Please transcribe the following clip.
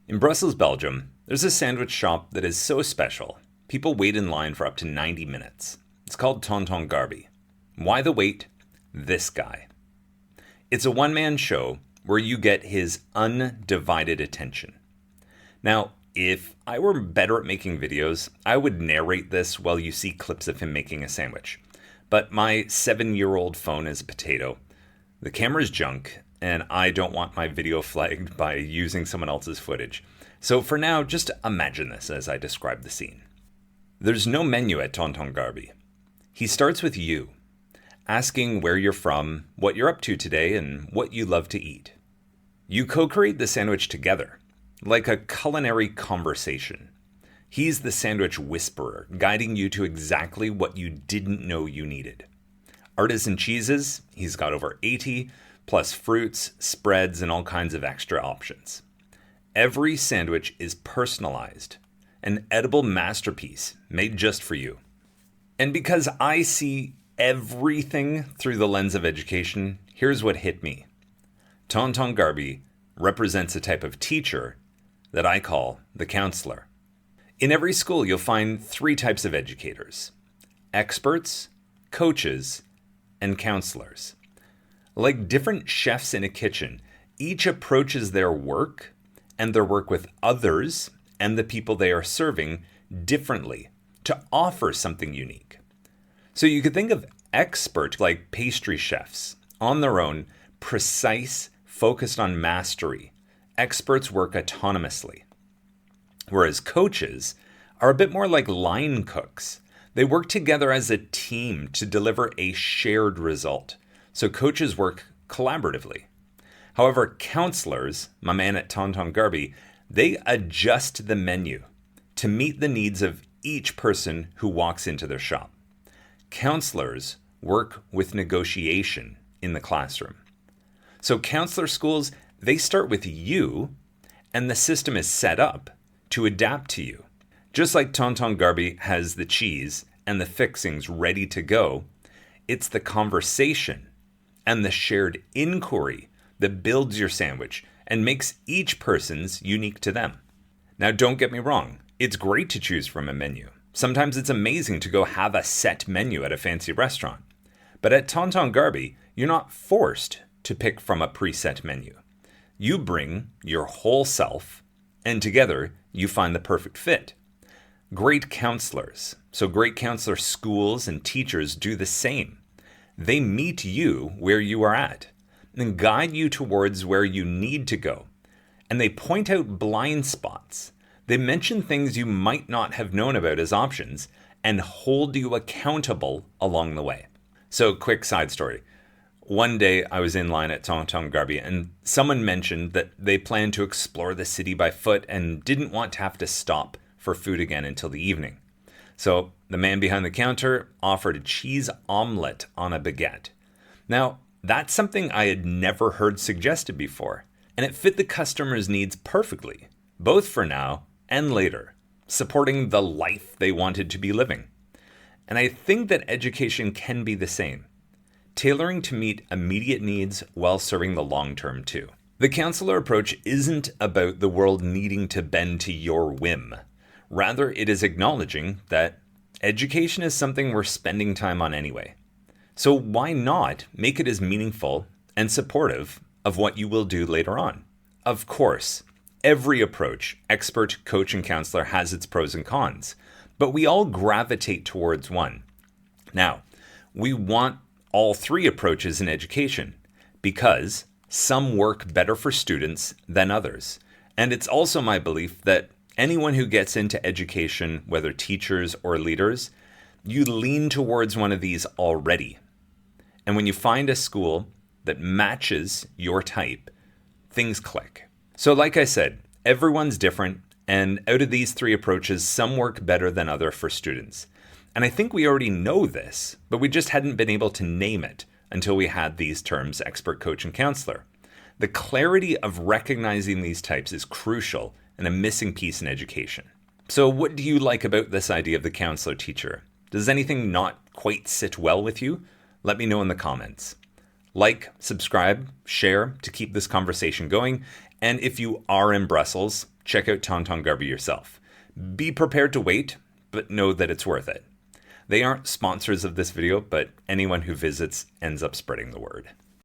In Brussels, Belgium, there's a sandwich shop that is so special, people wait in line for up to 90 minutes. It's called Ton Ton Garby. Why the wait? This guy. It's a one-man show where you get his undivided attention. Now, if I were better at making videos, I would narrate this while you see clips of him making a sandwich. But my 7-year-old phone is a potato. The camera's junk, and I don't want my video flagged by using someone else's footage. So for now, just imagine this as I describe the scene. There's no menu at Ton Ton Garby. He starts with you, asking where you're from, what you're up to today, and what you love to eat. You co-create the sandwich together, like a culinary conversation. He's the sandwich whisperer, guiding you to exactly what you didn't know you needed. Artisan cheeses, he's got over 80, plus fruits, spreads, and all kinds of extra options. Every sandwich is personalized, an edible masterpiece made just for you. And because I see everything through the lens of education, here's what hit me. Ton Ton Garby represents a type of teacher that I call the counselor. In every school, you'll find 3 types of educators: experts, coaches, and counselors. Like different chefs in a kitchen, each approaches their work and their work with others and the people they are serving differently to offer something unique. So you could think of expert like pastry chefs on their own, precise, focused on mastery. Experts work autonomously. Whereas coaches are a bit more like line cooks. They work together as a team to deliver a shared result. So coaches work collaboratively. However, counselors, my man at Ton Ton Garby, they adjust the menu to meet the needs of each person who walks into their shop. Counselors work with negotiation in the classroom. So counselor schools, they start with you, and the system is set up to adapt to you. Just like Ton Ton Garby has the cheese and the fixings ready to go, it's the conversation and the shared inquiry that builds your sandwich and makes each person's unique to them. Now, don't get me wrong. It's great to choose from a menu. Sometimes it's amazing to go have a set menu at a fancy restaurant. But at Ton Ton Garby, you're not forced to pick from a preset menu. You bring your whole self, and together you find the perfect fit. Great counselors, so great counselor schools and teachers do the same. They meet you where you are at and guide you towards where you need to go. And they point out blind spots. They mention things you might not have known about as options and hold you accountable along the way. So, quick side story. One day I was in line at Ton Ton Garby and someone mentioned that they planned to explore the city by foot and didn't want to have to stop for food again until the evening. So the man behind the counter offered a cheese omelet on a baguette. Now, that's something I had never heard suggested before, and it fit the customer's needs perfectly, both for now and later, supporting the life they wanted to be living. And I think that education can be the same, tailoring to meet immediate needs while serving the long term too. The counselor approach isn't about the world needing to bend to your whim. Rather, it is acknowledging that education is something we're spending time on anyway. So why not make it as meaningful and supportive of what you will do later on? Of course, every approach, expert, coach, and counselor has its pros and cons, but we all gravitate towards one. Now, we want all 3 approaches in education because some work better for students than others. And it's also my belief that anyone who gets into education, whether teachers or leaders, you lean towards one of these already. And when you find a school that matches your type, things click. So like I said, everyone's different, and out of these 3 approaches, some work better than other for students. And I think we already know this, but we just hadn't been able to name it until we had these terms, expert, coach, and counselor. The clarity of recognizing these types is crucial and a missing piece in education. So what do you like about this idea of the counselor teacher? Does anything not quite sit well with you? Let me know in the comments. Like, subscribe, share to keep this conversation going. And if you are in Brussels, check out Ton Ton Garby yourself. Be prepared to wait, but know that it's worth it. They aren't sponsors of this video, but anyone who visits ends up spreading the word.